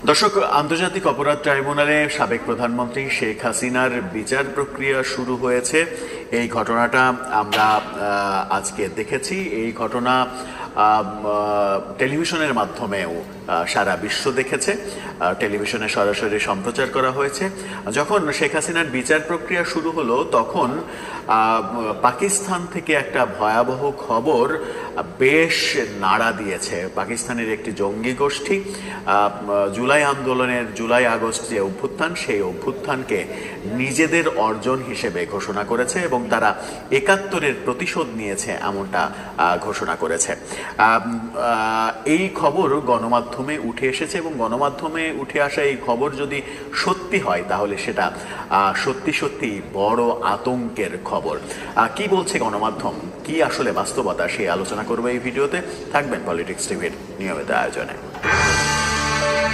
দর্শক, আন্তর্জাতিক অপরাধ ট্রাইব্যুনালে সাবেক প্রধানমন্ত্রী শেখ হাসিনার বিচার প্রক্রিয়া শুরু হয়েছে। এই ঘটনাটা আমরা আজকে দেখেছি। এই ঘটনা টেলিভিশনের মাধ্যমেও সারা বিশ্ব দেখেছে। টেলিভিশনে সরাসরি সম্প্রচার করা হয়েছে। যখন শেখ হাসিনার বিচার প্রক্রিয়া শুরু হলো তখন পাকিস্তান থেকে একটা ভয়াবহ খবর বেশ নাড়া দিয়েছে। পাকিস্তানের একটি জঙ্গি গোষ্ঠী জুলাই আন্দোলনের জুলাই আগস্ট যে অভ্যুত্থান, সেই অভ্যুত্থানকে নিজেদের অর্জন হিসেবে ঘোষণা করেছে এবং তারা ৭১-এর প্রতিশোধ নিয়েছে এমনটা ঘোষণা করেছে। এই খবর গণমাধ্যমে উঠে এসেছে এবং গণমাধ্যমে উঠে আসা এই খবর যদি সত্যি হয় তাহলে সেটা সত্যি সত্যি বড় আতঙ্কের খবর। কি বলছে গণমাধ্যম, কি আসলে বাস্তবতা, সেই আলোচনা করবো এই ভিডিওতে। থাকবেন পলিটিক্স টিভির নিয়মিত আয়োজনে।